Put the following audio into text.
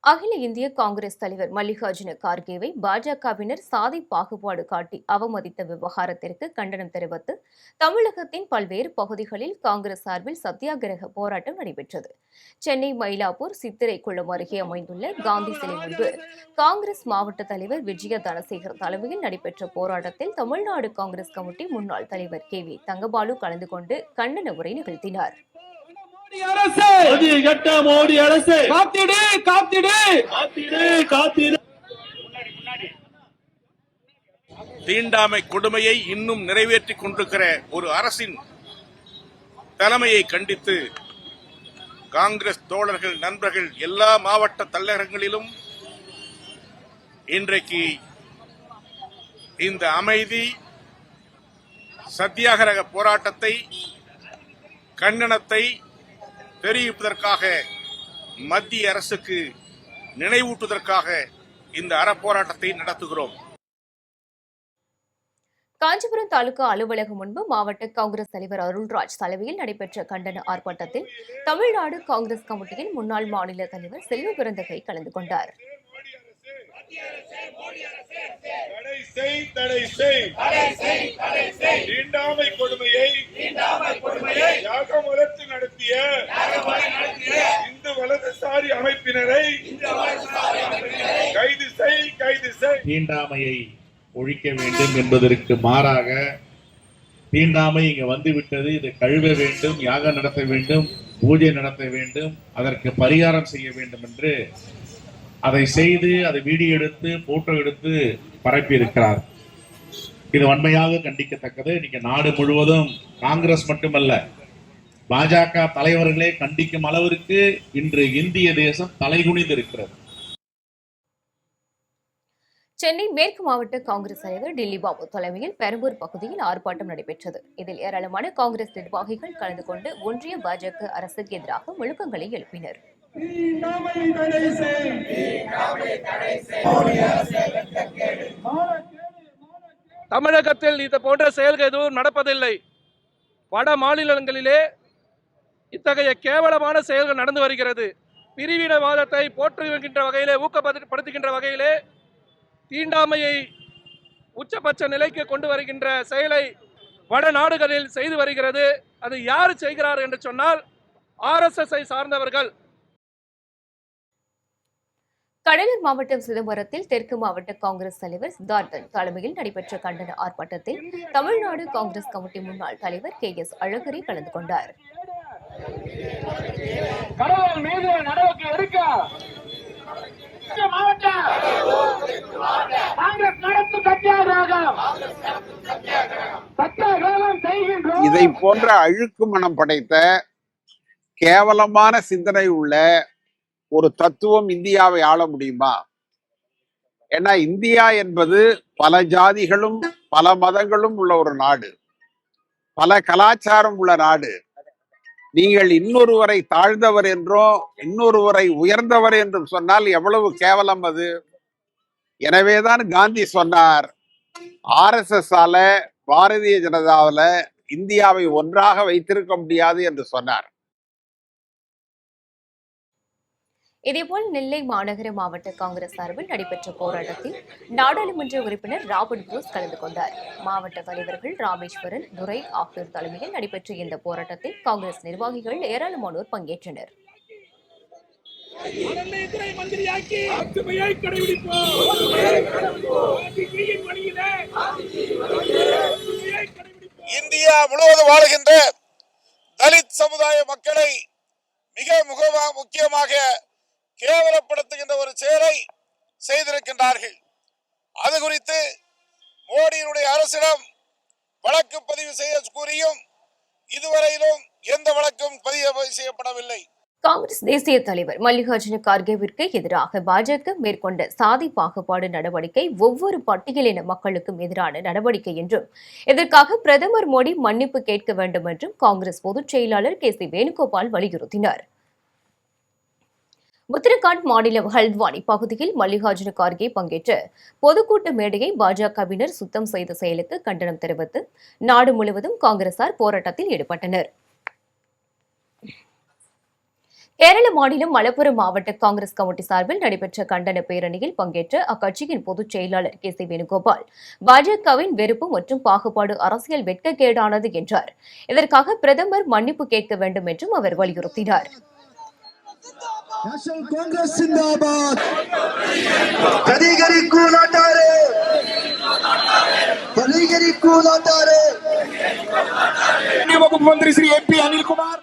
அகில இந்திய காங்கிரஸ் தலைவர் மல்லிகார்ஜுன கார்கேவை பாஜகவினர் சாதி பாகுபாடு காட்டி அவமதித்த விவகாரத்திற்கு கண்டனம் தெரிவித்து தமிழகத்தின் பல்வேறு பகுதிகளில் காங்கிரஸ் சார்பில் சத்தியாகிரக போராட்டம் நடைபெற்றது. சென்னை மயிலாப்பூர் சித்திரை குளம் அருகே அமைந்துள்ள காந்தி சிலை முன்பு காங்கிரஸ் மாவட்ட தலைவர் விஜய தனசேகர் தலைமையில் நடைபெற்ற போராட்டத்தில் தமிழ்நாடு காங்கிரஸ் கமிட்டி முன்னாள் தலைவர் KV தங்கபாலு கலந்து கொண்டு கண்டன உரை நிகழ்த்தினார். தீண்டாமை கொடுமையை இன்னும் நிறைவேற்றிக் கொண்டிருக்கிற ஒரு அரசின் தலைமையை கண்டித்து காங்கிரஸ் தோழர்கள் நண்பர்கள் எல்லா மாவட்ட தலைநகரங்களிலும் இன்றைக்கு இந்த அமைதி சத்தியாகிரக போராட்டத்தை கண்டனத்தை தெரிவிப்பதற்காக மத்திய அரசுக்கு நினைவூட்டுவதற்காக இந்த அறப்போராட்டத்தை நடத்துகிறோம். காஞ்சிபுரம் தாலுகா அலுவலகம் முன்பு மாவட்ட காங்கிரஸ் தலைவர் அருள்ராஜ் தலைமையில் நடைபெற்ற கண்டன ஆர்ப்பாட்டத்தில் தமிழ்நாடு காங்கிரஸ் கமிட்டியின் முன்னாள் மாநில தலைவர் செல்வ பிறந்தகை கலந்து கொண்டார். தீண்டாமை கொடுமையை யாகமுலத்து நடத்திய இந்து வலதுசாரி அமைப்பினரை கைது செய். தீண்டாமையை ஒழிக்க வேண்டும் என்பதற்கு மாறாக தீண்டாமை இங்க வந்துவிட்டது, இதை கழுவ வேண்டும், யாகம் நடத்த வேண்டும், பூஜை நடத்த வேண்டும், அதற்கு பரிகாரம் செய்ய வேண்டும் என்று அதை செய்து அதை வீடியோ எடுத்து போட்டோ எடுத்து பரப்பி இருக்கிறார். இது வன்மையாக கண்டிக்கத்தக்கது. இன்னைக்கு நாடு முழுவதும் காங்கிரஸ் மட்டுமல்ல, பாஜக தலைவர்களே கண்டிக்கும் அளவிற்கு இன்று இந்திய தேசம் தலைகுனிந்து இருக்கிறது. சென்னை மேற்கு மாவட்ட காங்கிரஸ் தலைவர் டில்லி பாபு தலைமையில் பெரம்பூர் பகுதியில் ஆர்ப்பாட்டம் நடைபெற்றது. இதில் ஏராளமான காங்கிரஸ் நிர்வாகிகள் கலந்து கொண்டு ஒன்றிய பாஜக அரசுக்கு எதிராக முழக்கங்களை எழுப்பினர். தமிழகத்தில் இது போன்ற செயல்கள் எதுவும் நடப்பதில்லை. வட மாநிலங்களிலே இத்தகைய கேவலமான செயல்கள் நடந்து வருகிறது. பிரிவினவாதத்தை போற்றுகின்ற வகையிலே, ஊக்கப்படுத்துகின்ற வகையிலே தீண்டாமையை உச்சபட்ச நிலைக்கு கொண்டு வருகின்ற செயலை வட நாடுகளில் செய்து வருகிறது. அது யார் செய்கிறார் என்று சொன்னால் RSS சார்ந்தவர்கள். கடலூர் மாவட்டம் சிதம்பரத்தில் தெற்கு மாவட்ட காங்கிரஸ் தலைவர் சித்தார்த்தன் தலைமையில் நடைபெற்ற கண்டன ஆர்ப்பாட்டத்தில் தமிழ்நாடு காங்கிரஸ் கமிட்டி முன்னாள் தலைவர் KS அழகிரி கலந்து கொண்டார். இதை போன்ற அழுக்கு மனம் படைத்த கேவலமான சிந்தனை உள்ள ஒரு தத்துவம் இந்தியாவை ஆள முடியுமா? ஏன்னா இந்தியா என்பது பல ஜாதிகளும் பல மதங்களும் உள்ள ஒரு நாடு, பல கலாச்சாரம் உள்ள நாடு. நீங்கள் இன்னொருவரை தாழ்ந்தவர் என்றோ இன்னொருவரை உயர்ந்தவர் என்றும் சொன்னால் எவ்வளவு கேவலம் அது. எனவேதான் காந்தி சொன்னார், RSS ஆல பாரதிய ஜனதாவில இந்தியாவை ஒன்றாக வைத்திருக்க முடியாது என்று சொன்னார். இதேபோல் நெல்லை மாநகர மாவட்ட காங்கிரஸ் சார்பில் நடைபெற்ற போராட்டத்தில் நாடாளுமன்ற உறுப்பினர் ராபர்ட் புரூஸ் கலந்து கொண்டார். மாவட்ட தலைவர்கள் ராமேஸ்வரன், துரை ஆகியோர் தலைமையில் நடைபெற்ற இந்த போராட்டத்தில் காங்கிரஸ் நிர்வாகிகள் ஏராளமானோர் பங்கேற்றனர். இந்தியா முழுவதும் வாழ்கின்ற தலித் சமுதாய மக்களை மிக முக்கியமாக கேவலப்படுத்துகின்ற ஒரு செயலை செய்திருக்கின்றார்கள். அது குறித்து மோடியினுடைய அரசிடம் வழக்கு பதிவு செய்ய கூறியும் இதுவரையிலும் எந்த வழக்கும் பதிவு செய்யப்படவில்லை. காங்கிரஸ் தேசிய தலைவர் மல்லிகார்ஜுன கார்கேவிற்கு எதிராக பாஜக மேற்கொண்ட சாதி பாகுபாடு நடவடிக்கை ஒவ்வொரு பட்டியலின மக்களுக்கும் எதிரான நடவடிக்கை என்றும் இதற்காக பிரதமர் மோடி மன்னிப்பு கேட்க வேண்டும் என்றும் காங்கிரஸ் பொதுச் செயலாளர் KC வேணுகோபால் வலியுறுத்தினார். உத்தரகாண்ட் மாநிலம் ஹல்த்வானி பகுதியில் மல்லிகார்ஜுன கார்கே பங்கேற்ற பொதுக்கூட்ட மேடையை பாஜகவினர் சுத்தம் செய்த செயலுக்கு கண்டனம் தெரிவித்து நாடு முழுவதும் காங்கிரசார் போராட்டத்தில் ஈடுபட்டனர். கேரள மாநிலம் மலப்புரம் மாவட்ட காங்கிரஸ் கமிட்டி சார்பில் நடைபெற்ற கண்டன பேரணியில் பங்கேற்ற அக்கட்சியின் பொதுச் செயலாளர் கே சி வேணுகோபால் பாஜகவின் வெறுப்பு மற்றும் பாகுபாடு அரசியல் வெட்கக்கேடானது என்றார். இதற்காக பிரதமர் மன்னிப்பு கேட்க வேண்டும் என்றும் அவர் வலியுறுத்தினார். मुख्यमंत्री श्री MP अनिल कुमार